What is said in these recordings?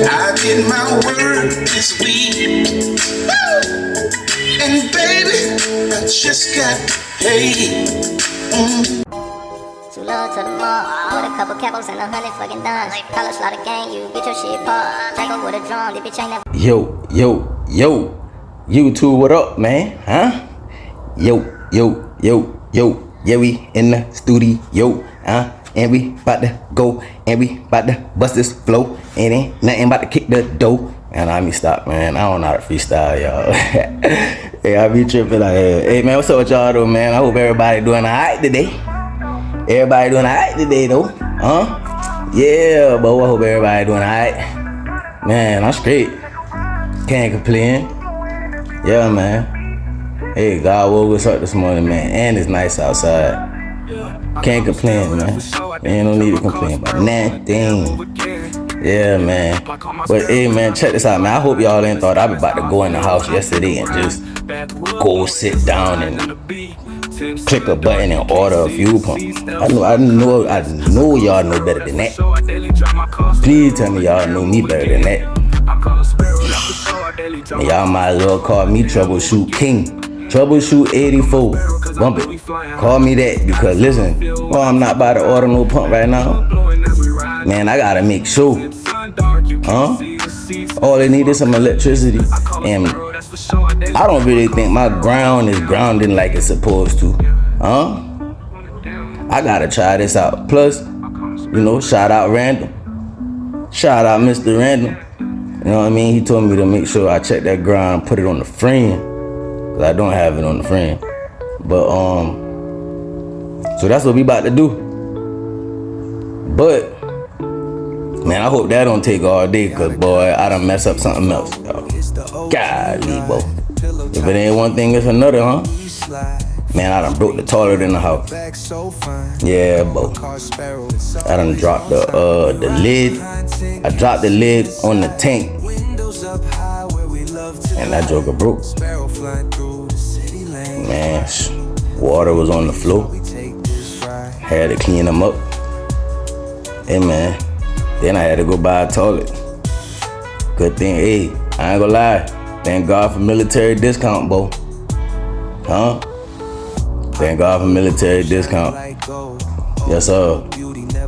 I did my work this week, and baby, I just got paid. Too low to the mall, with a couple capos and 100 fucking dimes. College slaughter gang, you get your shit popped. Draco with a drum, the bitch ain't never. Yo, YouTube, what up, man? Huh? Yo, we in the studio, and we bout to go, and we bout to bust this flow, and ain't nothing about to kick the dough. Man, I me stop, man. I don't know how to freestyle, y'all. Hey, I be tripping out here. Hey, man, what's up with y'all, though, man? I hope everybody doing alright today. Everybody doing alright today, though, huh? Yeah, but I hope everybody doing alright. Man, I'm straight. Can't complain. Yeah, man. Hey, God woke us up this morning, man, and it's nice outside. Can't complain, man. Ain't no need to complain about nothing. Yeah, man. But hey, man, check this out, man. I hope y'all ain't thought I was about to go in the house yesterday and just go sit down and click a button and order a fuel pump. I know y'all know better than that. Please tell me y'all know me better than that. And y'all might as well call me Troubleshoot King. Troubleshoot 84. Bump it. Call me that because listen, well, I'm not about to order no pump right now. Man, I gotta make sure. Huh? All they need is some electricity. And I don't really think my ground is grounding like it's supposed to. Huh? I gotta try this out. Plus, you know, shout out Random. Shout out Mr. Random. You know what I mean? He told me to make sure I check that ground, put it on the frame. Cause I don't have it on the frame. But so that's what we about to do. But man, I hope that don't take all day, cause boy, I done mess up something else, y'all. Golly, bro. If it ain't one thing, it's another, huh? Man, I done broke the toilet in the house. Yeah, bro. I done dropped the lid. I dropped the lid on the tank. And that joker broke. Man, water was on the floor. Had to clean them up. Hey, man. Then I had to go buy a toilet. Good thing, hey, I ain't gonna lie. Thank God for military discount, bro. Huh? Thank God for military discount. Yes, sir.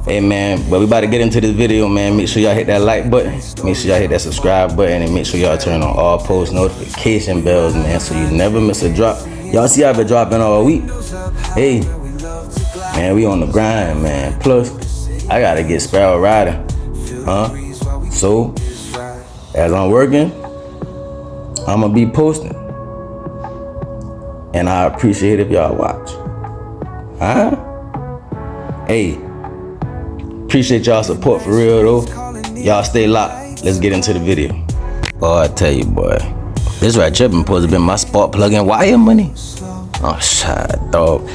Hey, man, but we about to get into this video, man. Make sure y'all hit that like button. Make sure y'all hit that subscribe button. And make sure y'all turn on all post notification bells, man, so you never miss a drop. Y'all see I've been dropping all week. Hey, man, we on the grind, man. Plus, I gotta get Sparrow riding. Huh? So, as I'm working, I'ma be posting. And I appreciate if y'all watch. Huh? Hey, appreciate y'all support for real though. Y'all stay locked. Let's get into the video. Oh, I tell you, boy. This right here been supposed to be my spark plug and wire money. Oh, shit, dog.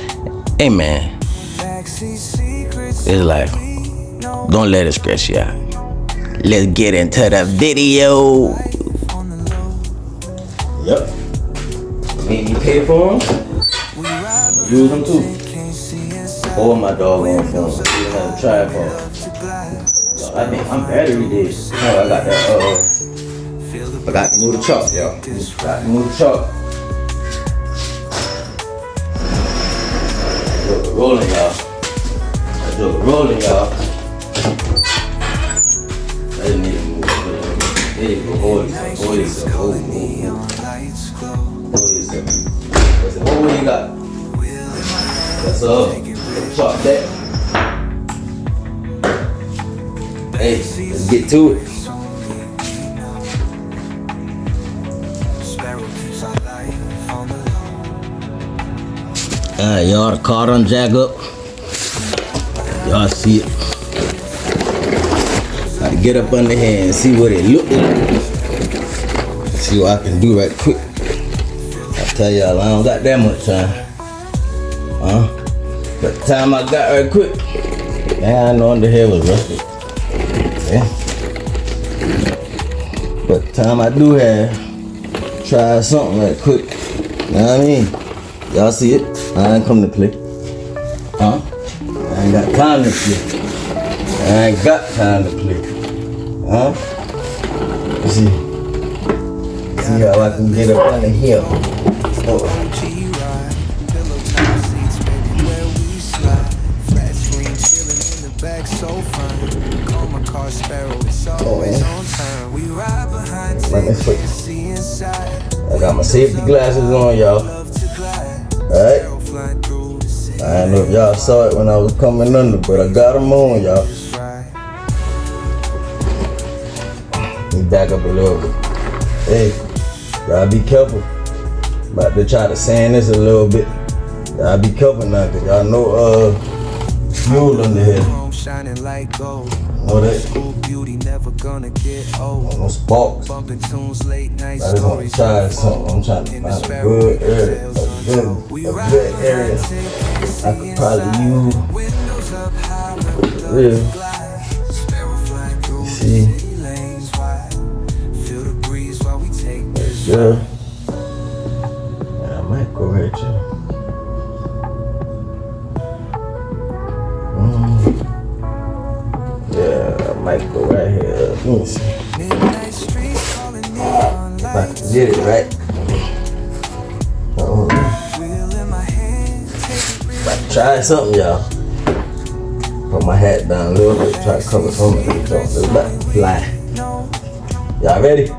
Hey, man. It's like, don't let it stress you out. Let's get into the video. Yep. Made me pay for them. Use them too. Or my dog on film. You have a tripod. So I think I'm battery dead. Oh, I got that. I got to move the truck, y'all. Got to move the truck. Rolling, y'all. Rolling, y'all. I didn't need to move. There you go. Hold yourself. Hold yourself. What you got? That's up. Chop that. Hey, let's get to it. Alright, y'all, the car done jack up. Y'all see it. Gotta get up under here and see what it look like. See what I can do right quick. I tell y'all, I don't got that much time. Huh? But the time I got right quick, man, I know under here was rusted. Yeah. But the time I do have, try something right quick. You know what I mean? Y'all see it? I ain't come to play. Huh? I ain't got time to play. I ain't got time to play. Huh? See how I can get up under here. Oh. I got my safety glasses on, y'all. Alright? I don't know if y'all saw it when I was coming under, but I got them on, y'all. Let me back up a little bit. Hey, y'all be careful. About to try to sand this a little bit. Y'all be careful now, cause y'all know fuel under here. Know that? No sparks. I just want to try something. I'm trying to find a good area, a good area I could probably use. Real. You see? Yeah. I might go right here. Yeah, I might go right here. Let me see. If I can get it right. Try something, y'all. Put my hat down a little bit. Try to cover some of these jumps. It's about to fly. Y'all ready?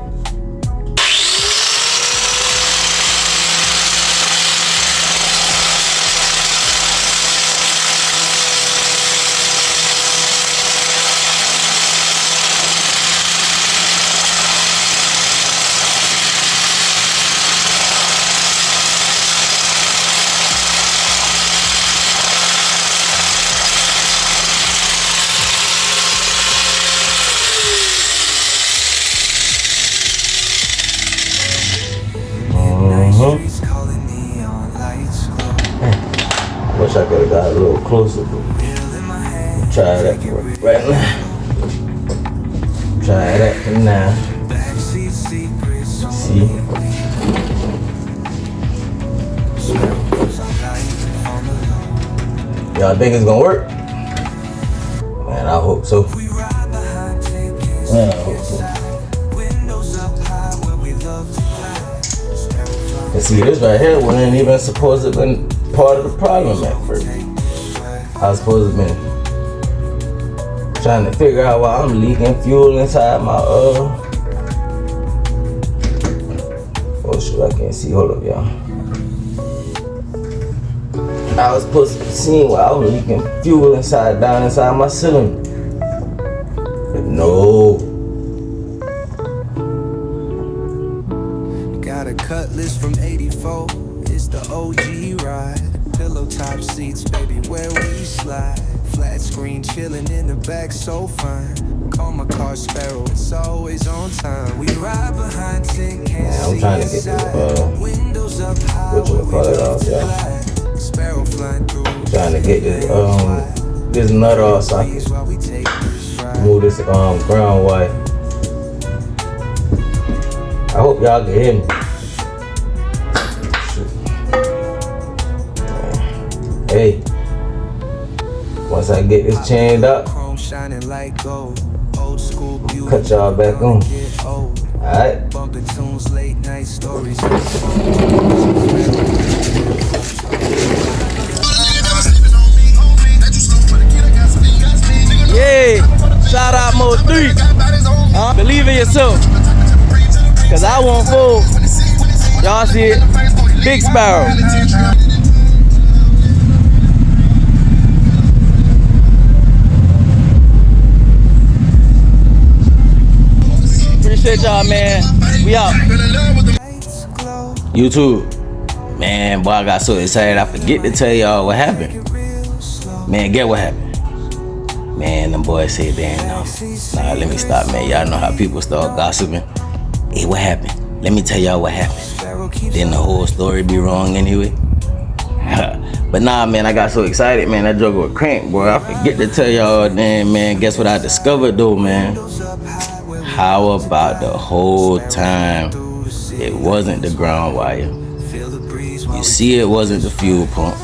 Wish I could have got a little closer, but try that right now. Try that for now. See? Y'all think it's gonna work? Man, I hope so. Man, I hope so. And see, this right here wasn't even supposed to have been part of the problem at first. I was supposed to have been trying to figure out why I'm leaking fuel inside my oh shoot, I can't see. Hold up, y'all. I was supposed to be seeing why I was leaking fuel down inside my cylinder. But no. Got a Cutlass from '84. It's the OG ride. Pillow top seats, baby, where we slide. Flat screen chilling in the back, so fine. Call my car Sparrow, it's always on time. We ride behind 10 cans. I'm trying to get this windows up high, what you call it off, y'all. Sparrow flying through. Trying to get this nut off so I can move this ground wire. I hope y'all can hear me. Hey, once I get this chained up, cut y'all back on. Alright? Yeah, shout out Mode 3. Believe in yourself. Cause I won't fold. Y'all see it? Big Sparrow. Appreciate y'all, man. We out. YouTube. Man, boy, I got so excited I forget to tell y'all what happened. Man, get what happened. Man, them boys say they ain't know. Nah, let me stop, man. Y'all know how people start gossiping. Hey, what happened? Let me tell y'all what happened. Then the whole story be wrong anyway. But nah, man, I got so excited, man. That drug was crank, boy. I forget to tell y'all, then, man. Guess what I discovered, though, man? How about the whole time it wasn't the ground wire? You see, it wasn't the fuel pump.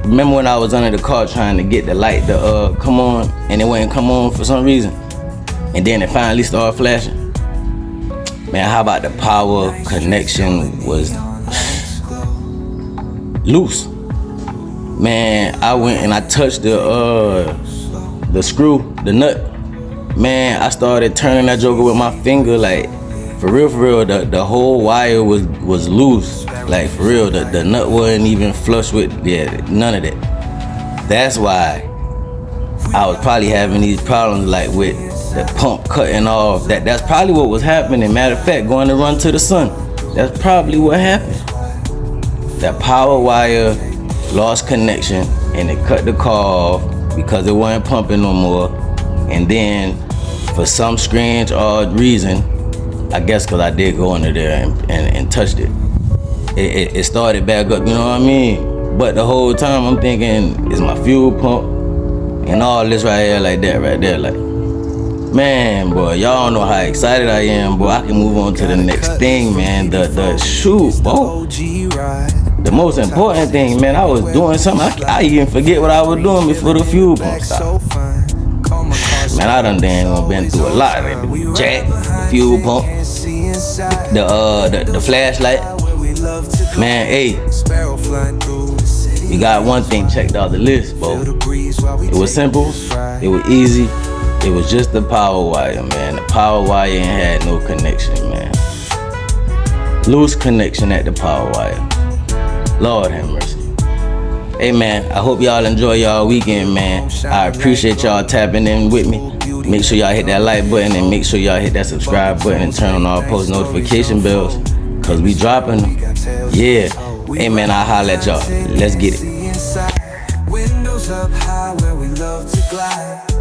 Remember when I was under the car trying to get the light to come on, and it wouldn't come on for some reason? and then it finally started flashing. Man, how about the power connection was loose? Man, I went and I touched the screw, the nut. Man, I started turning that joker with my finger, like for real, the whole wire was loose. Like for real, the nut wasn't even flush with none of that. That's why I was probably having these problems like with the pump cutting off. That's probably what was happening. Matter of fact, going to run to the sun. That's probably what happened. That power wire lost connection and it cut the car off because it wasn't pumping no more. And then for some strange odd reason, I guess because I did go under there and touched it, it started back up, you know what I mean? But the whole time I'm thinking, is my fuel pump and all this right here like that right there, like, man, boy, y'all don't know how excited I am, boy. I can move on to the next thing, man. The shoot, boy. The most important thing, man, I was doing something. I even forget what I was doing before the fuel pump stopped. Man, I done been through a lot. The jack, the fuel pump, the flashlight. Man, hey, you got one thing checked off the list, bro. It was simple, it was easy. It was just the power wire, man. The power wire ain't had no connection, man. Loose connection at the power wire. Lord have mercy. Hey, man, I hope y'all enjoy y'all weekend, man. I appreciate y'all tapping in with me. Make sure y'all hit that like button and make sure y'all hit that subscribe button and turn on all post notification bells, cause we dropping them. Yeah. Hey, man, I'll holler at y'all. Let's get it. Windows up high where we love to glide.